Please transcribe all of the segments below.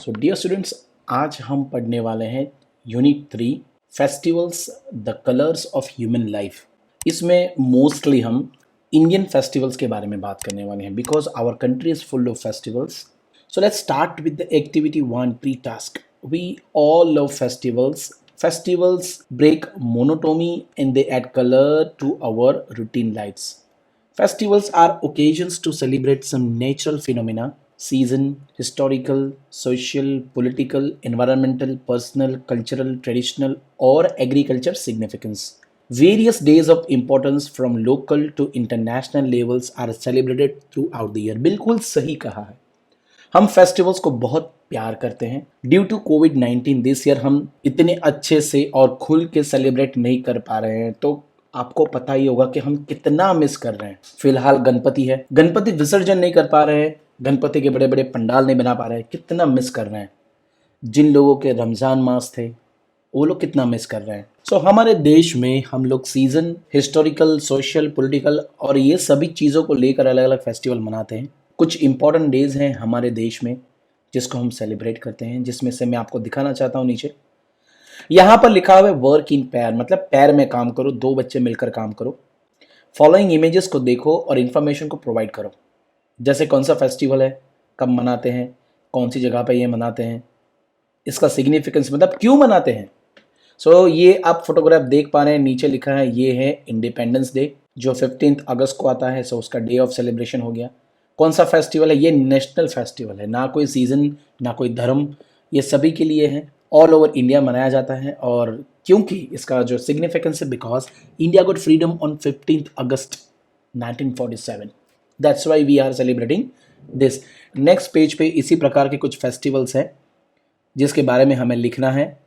सो dear students, आज हम पढ़ने वाले हैं unit 3 festivals the colours of human life. इसमें मोस्टली हम इंडियन फेस्टिवल्स के बारे में बात करने वाले हैं because our country is full of festivals. So let's start with the activity 1 pre task. We all love festivals. Festivals break monotony and they add color to our routine lives. Festivals are occasions to celebrate some natural phenomena, season, historical, social, political, environmental, personal, cultural, traditional, or agriculture significance. Various days of importance from local to international levels are celebrated throughout the year. बिल्कुल सही कहा है. हम festivals को बहुत प्यार करते हैं. ड्यू टू कोविड-19 दिस ईयर हम इतने अच्छे से और खुल के सेलिब्रेट नहीं कर पा रहे हैं, तो आपको पता ही होगा कि हम कितना मिस कर रहे हैं. फिलहाल गणपति है, गणपति विसर्जन नहीं कर पा रहे हैं, गणपति के बड़े बड़े पंडाल नहीं बना पा रहे हैं, कितना मिस कर रहे हैं. जिन लोगों के रमज़ान मास थे वो लोग कितना मिस कर रहे हैं. सो हमारे देश में हम लोग सीजन, हिस्टोरिकल, सोशल, पॉलिटिकल और ये सभी चीज़ों को लेकर अलग अलग फेस्टिवल मनाते हैं. कुछ इंपॉर्टेंट डेज हैं हमारे देश में जिसको हम सेलिब्रेट करते हैं, जिसमें से मैं आपको दिखाना चाहता हूँ. नीचे यहाँ पर लिखा हुआ है वर्क इन पेयर, मतलब पैर में काम करो, दो बच्चे मिलकर काम करो. फॉलोइंग इमेजेस को देखो और इन्फॉर्मेशन को प्रोवाइड करो. जैसे कौन सा फेस्टिवल है, कब मनाते हैं, कौन सी जगह पे ये मनाते हैं, इसका सिग्निफिकेंस मतलब क्यों मनाते हैं. सो ये आप फोटोग्राफ देख पा रहे हैं, नीचे लिखा है ये है इंडिपेंडेंस डे जो 15 अगस्त को आता है. सो उसका डे ऑफ सेलिब्रेशन हो गया. कौन सा फेस्टिवल है, ये नेशनल फेस्टिवल है, ना कोई सीज़न ना कोई धर्म, ये सभी के लिए है. ऑल ओवर इंडिया मनाया जाता है. और क्योंकि इसका जो सिग्निफिकेंस है, because India got freedom on 15 August 1947, that's why we are celebrating this. Next page पे इसी प्रकार के कुछ फेस्टिवल्स हैं जिसके बारे में हमें लिखना है.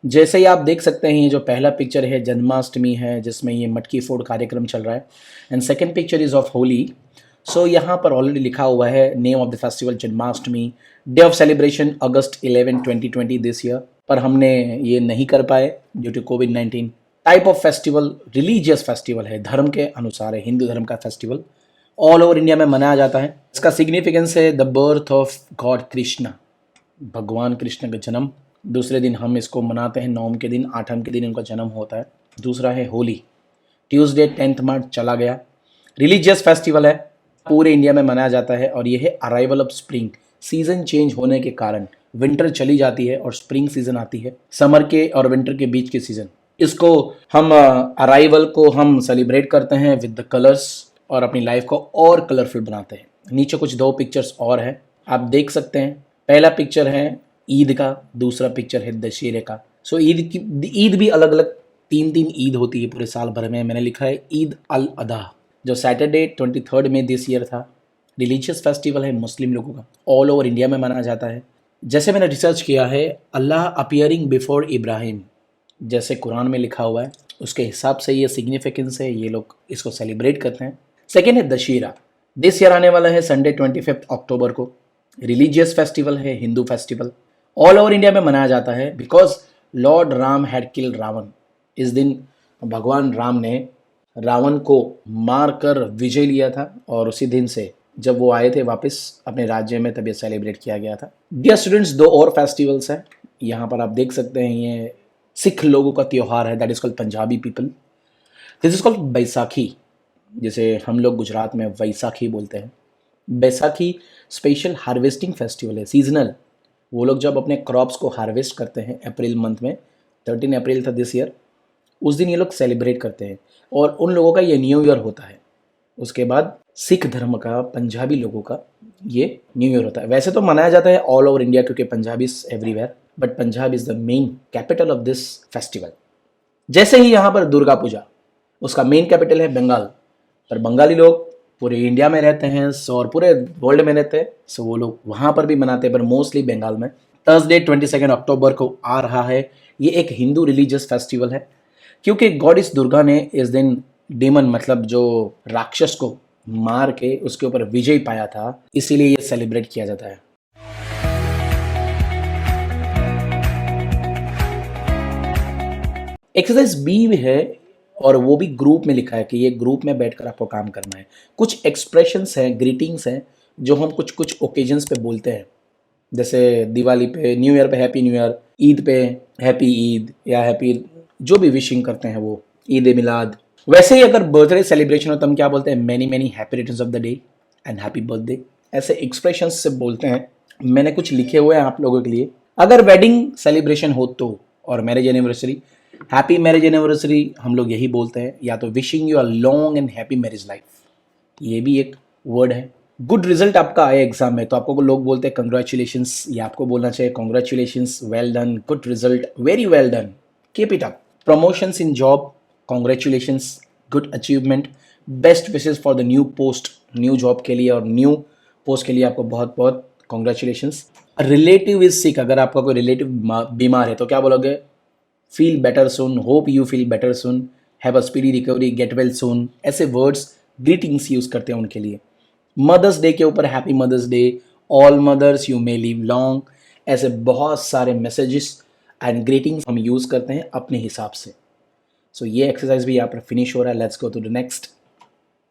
जैसे ही आप देख सकते हैं, ये जो पहला पिक्चर है जन्माष्टमी है, जिसमें ये मटकी फोड़ कार्यक्रम चल रहा है. And second picture is of Holi. So यहाँ पर ऑलरेडी लिखा हुआ है name of the festival Janmashtami, day of celebration August 11, 2020 this year, पर हमने ये नहीं कर पाए ड्यू टू कोविड-19. Type of festival religious festival है, धर्म के अनुसार है, हिंदू धर्म का फेस्टिवल ऑल ओवर इंडिया में मनाया जाता है. इसका सिग्निफिकेंस है the birth of God Krishna, भगवान कृष्ण का जन्म. दूसरे दिन हम इसको मनाते हैं, नवम के दिन, आठम के दिन इनका जन्म होता है. दूसरा है होली, ट्यूसडे 10 मार्च चला गया. रिलीजियस फेस्टिवल है, पूरे इंडिया में मनाया जाता है. और ये है arrival of spring, season change होने के कारण विंटर चली जाती है और स्प्रिंग सीजन आती है, समर के और विंटर के बीच के सीजन. इसको हम अराइवल को हम सेलिब्रेट करते हैं विद द कलर्स और अपनी लाइफ को और कलरफुल बनाते हैं. नीचे कुछ दो पिक्चर्स और हैं, आप देख सकते हैं. पहला पिक्चर है ईद का, दूसरा पिक्चर है दशहरे का. सो ईद भी अलग अलग 3 ईद होती है पूरे साल भर में. मैंने लिखा है ईद अल अधा जो सैटरडे 23 में दिस ईयर था. रिलीजियस फेस्टिवल है मुस्लिम लोगों का, ऑल ओवर इंडिया में मनाया जाता है. जैसे मैंने रिसर्च किया है, अल्लाह अपीयरिंग बिफोर इब्राहिम जैसे कुरान में लिखा हुआ है, उसके हिसाब से ये सिग्निफिकेंस है, ये लोग इसको सेलिब्रेट करते हैं. सेकेंड है दशहरा, दिस ईयर आने वाला है संडे 25 अक्टूबर को. रिलीजियस फेस्टिवल है, Hindu festival, all over India में मनाया जाता है because lord Ram had killed Ravan. इस दिन भगवान राम ने रावण को मार कर विजय लिया था और उसी दिन से जब वो आए थे वापस अपने राज्य में, तब ये सेलिब्रेट किया गया था. डियर स्टूडेंट्स, दो और फेस्टिवल्स हैं यहाँ पर आप देख सकते हैं. ये सिख लोगों का त्यौहार है, that is called Punjabi people. This is called Baisakhi, जिसे हम लोग गुजरात में वैसाखी बोलते हैं. बैसाखी स्पेशल हार्वेस्टिंग फेस्टिवल है, सीजनल. वो लोग जब अपने क्रॉप्स को हार्वेस्ट करते हैं अप्रैल मंथ में, 13 अप्रैल था दिस ईयर, उस दिन ये लोग सेलिब्रेट करते हैं और उन लोगों का ये न्यू ईयर होता है. उसके बाद सिख धर्म का, पंजाबी लोगों का ये न्यू ईयर होता है. वैसे तो मनाया जाता है ऑल ओवर इंडिया क्योंकि Punjabi is everywhere, but Punjab is the main capital of this festival. जैसे ही यहाँ पर दुर्गा पूजा, उसका मेन कैपिटल है बंगाल, पर बंगाली लोग पूरे इंडिया में रहते हैं और पूरे वर्ल्ड में रहते हैं. सो वो लोग वहाँ पर भी मनाते हैं, पर मोस्टली बंगाल में. थर्सडे 22 अक्टूबर को आ रहा है. ये एक हिंदू रिलीजियस फेस्टिवल है क्योंकि गॉडेस दुर्गा ने इस दिन डेमन मतलब जो राक्षस को मार के उसके ऊपर विजय पाया था, इसीलिए ये सेलिब्रेट किया जाता है. एक्सरसाइज बी में है और वो भी ग्रुप में लिखा है कि ये ग्रुप में बैठकर आपको काम करना है. कुछ एक्सप्रेशंस हैं, ग्रीटिंग्स हैं जो हम कुछ कुछ ओकेजन्स पे बोलते हैं. जैसे दिवाली पे, न्यू ईयर पे हैप्पी न्यू ईयर, ईद पे हैप्पी ईद या हैप्पी, जो भी विशिंग करते हैं वो ईद ए मिलाद। वैसे ही अगर बर्थडे सेलिब्रेशन हो तो हम क्या बोलते हैं, many many happy returns of the day and happy birthday, ऐसे एक्सप्रेशंस से बोलते हैं। मैंने कुछ लिखे हुए हैं आप लोगों के लिए। अगर वेडिंग सेलिब्रेशन हो तो, और marriage anniversary, happy marriage anniversary हम लोग यही बोलते हैं, या तो wishing you a long and happy marriage life, ये भी एक वर्ड है। गुड रिजल्ट आपका आया एग्जाम में तो आपको लोग बोलते हैं कंग्रेचुलेशंस, या आपको बोलना चाहिए congratulations, well done, good result, very well done, keep it up. Promotions in job, congratulations, good achievement, best wishes for the new post, new job के लिए और न्यू पोस्ट के लिए आपको बहुत बहुत कॉन्ग्रेचुलेशंस। रिलेटिव इज सिक, अगर आपका कोई रिलेटिव बीमार है तो क्या बोलोगे, feel better soon, hope you feel better soon, have a speedy recovery, get well soon, ऐसे वर्ड्स ग्रीटिंग्स यूज करते हैं उनके लिए। मदर्स डे के ऊपर happy Mother's Day, all mothers you may live long, ऐसे बहुत सारे मैसेजेस एंड ग्रीटिंग्स हम यूज करते हैं अपने हिसाब से। सो ये एक्सरसाइज भी यहाँ पर फिनिश हो रहा है। Let's go to the next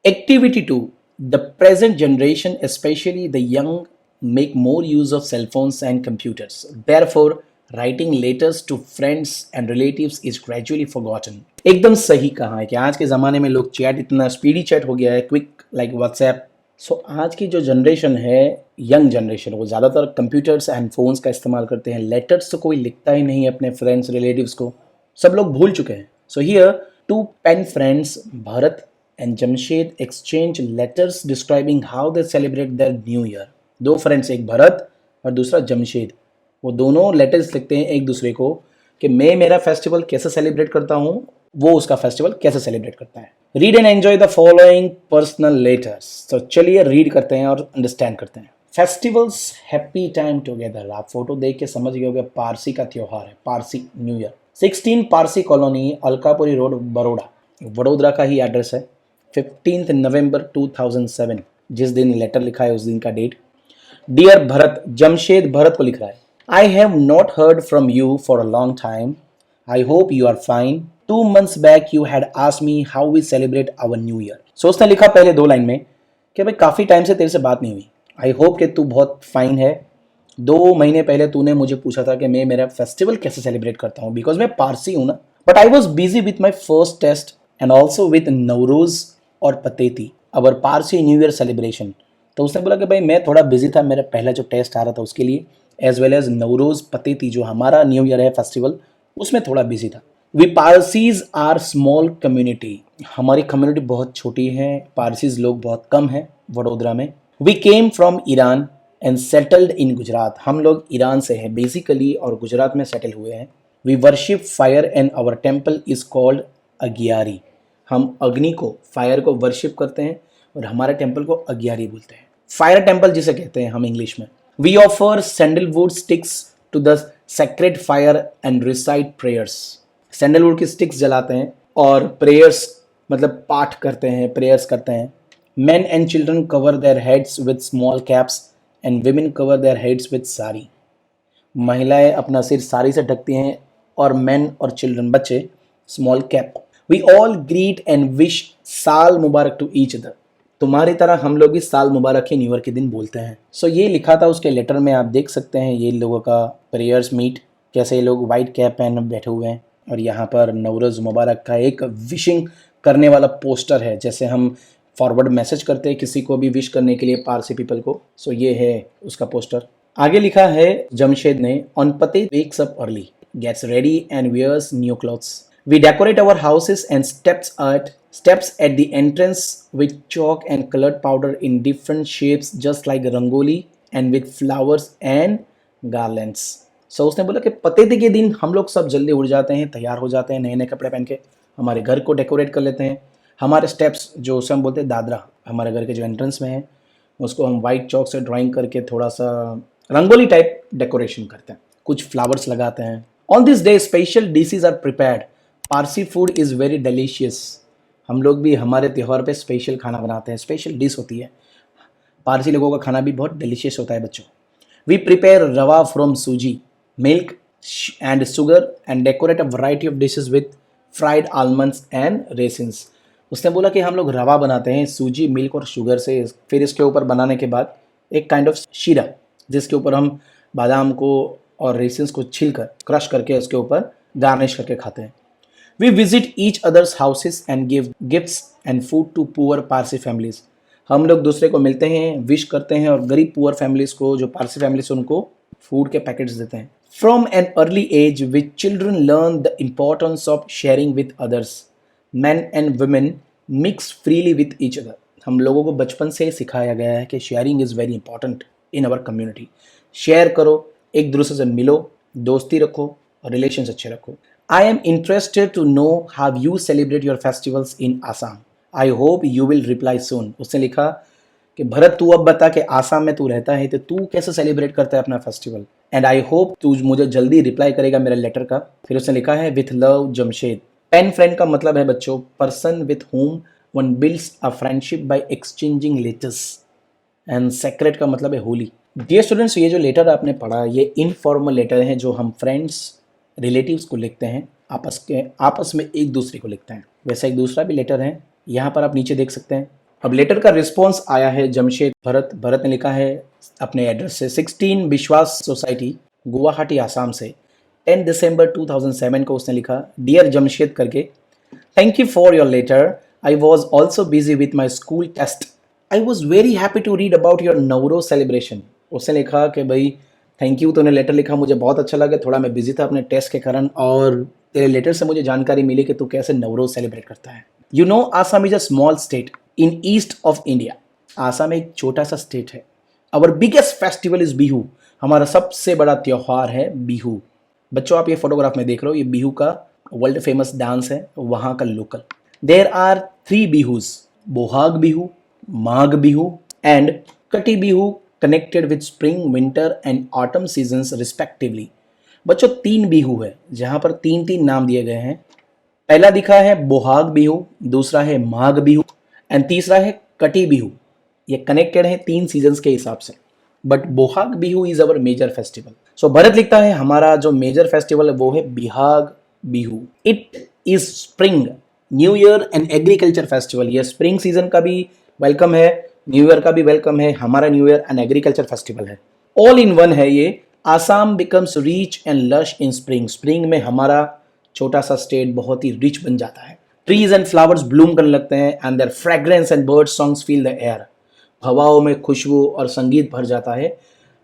activity 2। The present generation specially the young make more use of cell phones and computers. Therefore, writing letters to friends and relatives is gradually forgotten. एकदम सही कहा है कि आज के ज़माने में लोग चैट, इतना स्पीडी चैट हो गया है, क्विक लाइक व्हाट्सएप। सो आज की जो जनरेशन है, यंग जनरेशन, वो ज़्यादातर कंप्यूटर्स एंड फोन्स का इस्तेमाल करते हैं। लेटर्स तो कोई लिखता ही नहीं अपने फ्रेंड्स रिलेटिव्स को, सब लोग भूल चुके हैं। So here two pen friends Bharat and Jamshed exchange letters describing how they celebrate their new year. दो फ्रेंड्स, एक भरत और दूसरा जमशेद, वो दोनों लेटर्स लिखते हैं एक दूसरे को कि मैं मेरा फेस्टिवल कैसे सेलिब्रेट करता हूँ, वो उसका फेस्टिवल कैसे सेलिब्रेट करता है। Read and enjoy the following personal letters. तो चलिए रीड करते हैं और अंडरस्टैंड करते हैं। Festivals, happy time together. आप फोटो देख के समझ गए होंगे पारसी का त्योहार है, Parsi new year. 16 Parsi colony, Alkapuri road, Baroda, Vadodara का ही एड्रेस है। 15 नवंबर 2007, जिस दिन लेटर लिखा है उस दिन का डेट। डियर भरत, जमशेद भरत को लिख रहा है। I have not heard from you for a long time, I hope you are fine. 2 months back you had asked me how we celebrate our new year. सो उसने लिखा पहले 2 लाइन में कि भाई काफ़ी टाइम से तेरे से बात नहीं हुई, आई होप कि तू बहुत फाइन है। 2 महीने पहले तूने मुझे पूछा था कि मैं मेरा फेस्टिवल कैसे सेलिब्रेट करता हूँ, बिकॉज मैं पारसी हूँ ना, but I was busy with my first test and also with Navroz और Pateti, our Parsi new year celebration. तो उसने बोला कि भाई मैं थोड़ा बिजी था, मेरा पहला जो टेस्ट आ रहा था उसके लिए, as well as Navroz Pateti जो हमारा न्यू ईयर है फेस्टिवल, उसमें थोड़ा बिजी था। We Parsis are small community, हमारी कम्युनिटी बहुत छोटी है, पारसीज लोग बहुत कम हैं वडोदरा में। We came from Iran and settled in Gujarat, हम लोग ईरान से हैं बेसिकली और गुजरात में सेटल हुए हैं। We worship fire and our temple is called Agiary, हम अग्नि को, फायर को वर्शिप करते हैं और हमारे टेम्पल को अगियारी बोलते हैं, फायर टेम्पल जिसे कहते हैं हम इंग्लिश में। We offer sandalwood sticks to the sacred fire and recite prayers, sandalwood की स्टिक्स जलाते हैं और प्रेयर्स मतलब पाठ करते हैं, प्रेयर्स करते हैं। Men and children cover their heads with small caps and women cover their heads with sari, महिलाएं अपना सिर साड़ी से ढकती हैं और men और children, बच्चे, small cap. We all greet and wish साल मुबारक to each other, तुम्हारी तरह हम लोग भी साल मुबारक के न्यू ईयर के दिन बोलते हैं। सो ये लिखा था उसके लेटर में, आप देख सकते हैं ये लोगों का प्रेयर्स मीट, कैसे ये लोग वाइट कैप पहन बैठे हुए हैं और यहाँ पर नवरोज मुबारक का एक विशिंग करने वाला पोस्टर है, जैसे हम फॉरवर्ड मैसेज करते हैं किसी को भी विश करने के लिए पारसी पीपल को। सो ये है उसका पोस्टर। आगे लिखा है जमशेद ने, on Pateti wakes up early, gets ready and wears new clothes, we decorate our houses and steps at the entrance with chalk and colored powder in different shapes just like rangoli and with flowers and garlands. So उसने बोला कि पतेती के दिन हम लोग सब जल्दी उठ जाते हैं, तैयार हो जाते हैं, नए नए कपड़े पहन के हमारे घर को डेकोरेट कर लेते हैं। हमारे स्टेप्स जो उसे हम बोलते हैं दादरा, हमारे घर के जो एंट्रेंस में है उसको हम वाइट चौक से ड्राइंग करके थोड़ा सा रंगोली टाइप डेकोरेशन करते हैं, कुछ फ्लावर्स लगाते हैं। On this day special dishes are prepared, Parsi food is very delicious, हम लोग भी हमारे त्यौहार पे स्पेशल खाना बनाते हैं, स्पेशल डिश होती है, पारसी लोगों का खाना भी बहुत डिलीशियस होता है बच्चों। We prepare rava from sooji, milk and sugar and decorate a variety of dishes with fried almonds and raisins. उसने बोला कि हम लोग रवा बनाते हैं सूजी, मिल्क और शुगर से, फिर इसके ऊपर बनाने के बाद एक काइंड ऑफ शीरा जिसके ऊपर हम बादाम को और रेसिन्स को छिलकर क्रश करके उसके ऊपर गार्निश करके खाते हैं। We visit each others houses and give gifts and food to poor Parsi families. हम लोग दूसरे को मिलते हैं, विश करते हैं और गरीब पुअर फैमिलीज को, जो पारसी फैमिलीज, उनको फूड के पैकेट्स देते हैं। From an early age which children learn the importance of sharing with others. Man and women mix freely with each other. हम लोगों को बचपन से सिखाया गया है कि sharing is very important in our community. Share करो, एक दूसरे से मिलो, दोस्ती रखो और रिलेशंस अच्छे रखो। I am interested to know how you celebrate your festivals in Assam. I hope you will reply soon. उसने लिखा कि भरत तू अब बता कि आसाम में तू रहता है तो तू कैसे सेलिब्रेट करता है अपना फेस्टिवल, एंड आई होप तू मुझे जल्दी रिप्लाई करेगा मेरे लेटर का। फिर उसने लिखा है with love Jamshed. Pen friend का मतलब है बच्चों person with whom one builds a friendship by exchanging letters, and sacred का मतलब है होली। डियर स्टूडेंट्स, ये जो लेटर आपने पढ़ा ये इनफॉर्मल लेटर हैं जो हम फ्रेंड्स रिलेटिव्स को लिखते हैं, आपस में एक दूसरे को लिखते हैं। वैसा एक दूसरा भी लेटर है, यहाँ पर आप नीचे देख सकते हैं। अब लेटर का रिस्पॉन्स आया है जमशेद भरत ने लिखा है अपने एड्रेस से 16 विश्वास सोसाइटी गुवाहाटी आसाम से 10 दिसंबर 2007 को उसने लिखा डियर जमशेद करके, thank you for your letter. I was also busy with my school test. I was very happy to read about your Nowruz celebration. उसने लिखा कि भाई थैंक यू, तूने लेटर लिखा, मुझे बहुत अच्छा लगा, थोड़ा मैं बिजी था अपने टेस्ट के कारण और तेरे लेटर से मुझे जानकारी मिली कि तू कैसे नवरोज सेलिब्रेट करता है। You know Assam is a small state in east of India. Assam एक छोटा सा स्टेट है। Our biggest festival is Bihu. हमारा सबसे बड़ा त्यौहार है बिहू। बच्चों आप ये फोटोग्राफ में देख रहे हो, ये बिहू का वर्ल्ड फेमस डांस है, वहाँ का local. There are 3 bihus, Bohag Bihu, Magh Bihu and Kati Bihu, connected with spring, winter and autumn seasons respectively. बच्चों 3 बिहू है जहाँ पर 3 नाम दिए गए हैं। पहला दिखा है बोहाग बिहू, दूसरा है माघ बिहू एंड तीसरा है कटी बिहू। ये कनेक्टेड है 3 सीजन्स के हिसाब से, but Bohag Bihu is our major festival. So Bharat लिखता है हमारा जो मेजर फेस्टिवल है वो है Bohag Bihu. It is spring, new year and agriculture festival. ये स्प्रिंग सीजन का भी वेलकम है, न्यू ईयर का भी वेलकम है, हमारा new year and agriculture festival है, ऑल इन वन है ये। Assam becomes rich and lush in spring. Spring में हमारा छोटा सा स्टेट बहुत ही रिच बन जाता है। ट्रीज एंड फ्लावर्स ब्लूम करने लगते हैं and their fragrance and bird songs fill the air. हवाओं में खुशबू और संगीत भर जाता है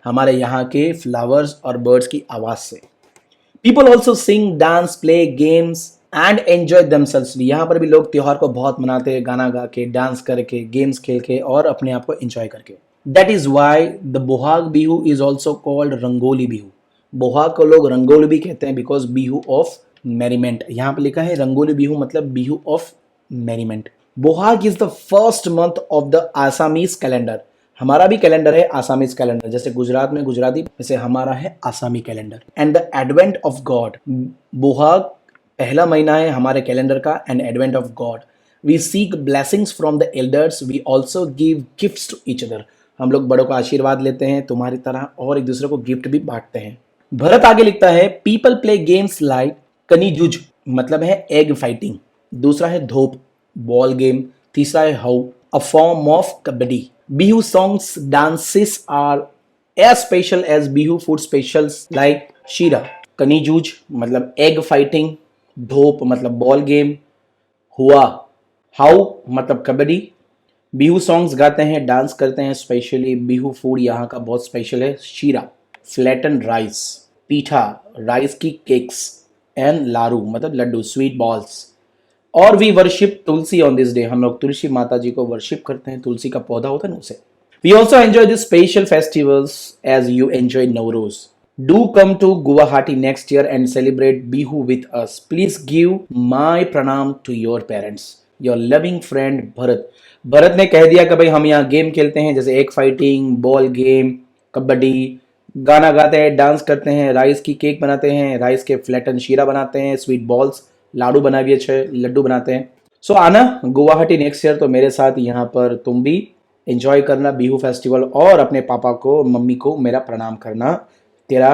हमारे यहाँ के फ्लावर्स और बर्ड्स की आवाज़ से। People also sing, dance, play games and enjoy themselves. यहाँ पर भी लोग त्यौहार को बहुत मनाते हैं, गाना गा के, डांस करके, गेम्स खेल के और अपने आप को एंजॉय करके। That is why the Bohag Bihu is also called Rangoli Bihu. Bohag को लोग रंगोली भी कहते हैं बिकॉज बिहू ऑफ मेरीमेंट। यहाँ पे लिखा है रंगोली बिहू मतलब Bihu of merriment. Bohag is the first month of the Assamese calendar. हमारा भी कैलेंडर है आसामीज कैलेंडर, जैसे गुजरात में गुजराती, वैसे हमारा है आसामी calendar. And the advent of god. Bohag पहला महीना है हमारे कैलेंडर का and advent of god. We seek blessings from the elders, we also give gifts to each other. हम लोग बड़ों का आशीर्वाद लेते हैं तुम्हारी तरह और एक दूसरे को गिफ्ट भी बांटते हैं। भरत आगे लिखता है पीपल प्ले गेम्स लाइक कनीजुज मतलब है एग फाइटिंग, दूसरा है धोप बॉल गेम, तीसरा है how a form of kabaddi. Bihu songs dances are as special as Bihu food specials like sheera. कनीजूज मतलब एग फाइटिंग, धोप मतलब बॉल गेम, हुआ हाउ मतलब कबड्डी। बिहू सॉन्ग्स गाते हैं, डांस करते हैं, स्पेशली बिहू फूड यहाँ का बहुत स्पेशल है sheera, flatten rice, pitha rice की केक्स एंड लारू मतलब लड्डू स्वीट बॉल्स। और we worship tulsi on this day. हम लोग तुलसी माता जी को वर्शिप करते हैं, तुलसी का पौधा होता है ना उसे। We also enjoy this special festivals as you enjoy Navroz. Do come to Guwahati next year and celebrate Bihu with us. Please give my pranam to your parents. Your loving friend Bharat. Bharat ने कह दिया कि भाई हम यहाँ गेम खेलते हैं जैसे egg fighting, ball game, kabaddi, गाना गाते हैं, डांस करते हैं, राइस की केक बनाते हैं, राइस के फ्लैटन शीरा बनाते हैं, स्वीट बॉल्स लाडू बनाइए छे लड्डू बनाते हैं। सो आना गुवाहाटी नेक्स्ट ईयर तो मेरे साथ यहाँ पर तुम भी एंजॉय करना बिहू फेस्टिवल और अपने पापा को मम्मी को मेरा प्रणाम करना। तेरा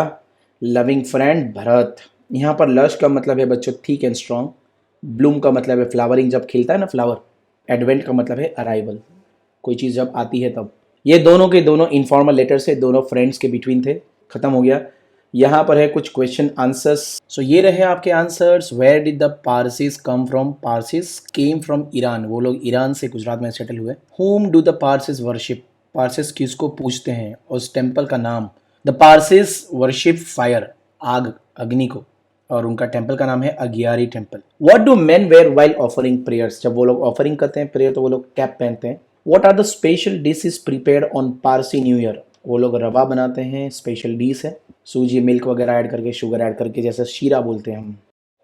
लविंग फ्रेंड भरत। यहाँ पर लश का मतलब है बच्चों थिक एंड स्ट्रॉन्ग, ब्लूम का मतलब है फ्लावरिंग जब खिलता है ना फ्लावर, एडवेंट का मतलब है अराइवल कोई चीज़ जब आती है तब। ये दोनों के दोनों इनफॉर्मल लेटर से दोनों फ्रेंड्स के बिटवीन थे। खत्म हो गया। यहाँ पर है कुछ क्वेश्चन आंसर्स। सो ये रहे आपके answers. Where did the Parsis come from? Parsis came from Iran. वो लोग ईरान से गुजरात में सेटल हुए। Whom do the Parsis worship? Parsis किसको पूजते हैं? उस टेम्पल का नाम? द पारसीज वर्शिप फायर, आग, अग्नि को, और उनका टेम्पल का नाम है Agiary temple. What do men wear while offering prayers? जब वो लोग ऑफरिंग करते हैं प्रेयर तो वो लोग कैप पहनते हैं। What are the special dishes prepared on Parsi new year? वो लोग रवा बनाते हैं, स्पेशल डिश है, सूजी मिल्क वगैरह ऐड करके, शुगर ऐड करके, जैसे शीरा बोलते हैं हम।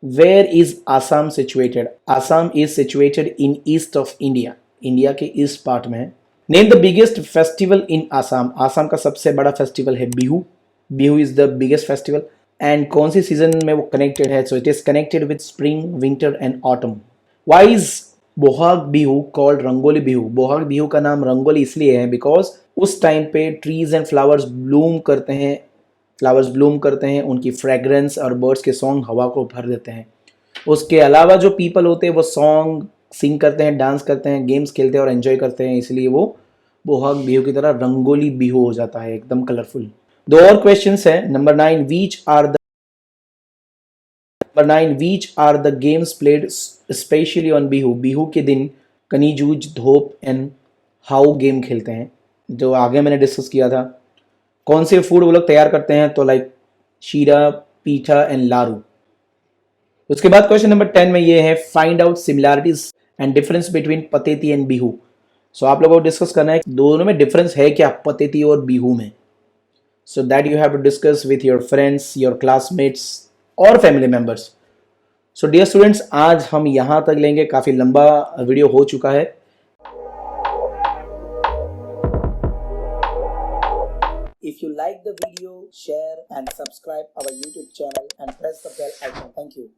Where is Assam situated? Assam is situated in east of India, India के ईस्ट पार्ट में है। Name the biggest festival in Assam? Assam का सबसे बड़ा फेस्टिवल है Bihu. Bihu is the biggest festival. And कौन सी सीजन में वो कनेक्टेड है? So it is connected with spring, winter and autumn. Why is Bohag Bihu called Rangoli Bihu? Bohag Bihu का नाम रंगोली इसलिए है बिकॉज उस टाइम पे ट्रीज एंड फ्लावर्स ब्लूम करते हैं, उनकी फ्रेग्रेंस और बर्ड्स के सॉन्ग हवा को भर देते हैं। उसके अलावा जो पीपल होते हैं वो सॉन्ग सिंग करते हैं, डांस करते हैं, गेम्स खेलते हैं और एंजॉय करते हैं, इसलिए वो बोहाग बिहू की तरह रंगोली बिहू हो जाता है, एकदम कलरफुल। दो और क्वेश्चंस हैं। Number 9, which are the games played especially on Bihu? Bihu के दिन कनीजूज, धोप एंड हाउ गेम खेलते हैं, जो आगे मैंने डिस्कस किया था। कौन से फूड वो लोग तैयार करते हैं? तो लाइक शीरा, पीठा एंड लारू। उसके बाद क्वेश्चन नंबर 10 में ये है, find out similarities and difference between Pateti and Bihu. So आप लोगों को डिस्कस करना है दोनों में डिफरेंस है क्या पतेती और बिहू में। So that you have to discuss with your friends, your classmates और family members. So dear students, आज हम यहाँ तक लेंगे, काफ़ी लंबा वीडियो हो चुका है। If you like the video, share and subscribe our YouTube channel and press the bell icon. Thank you.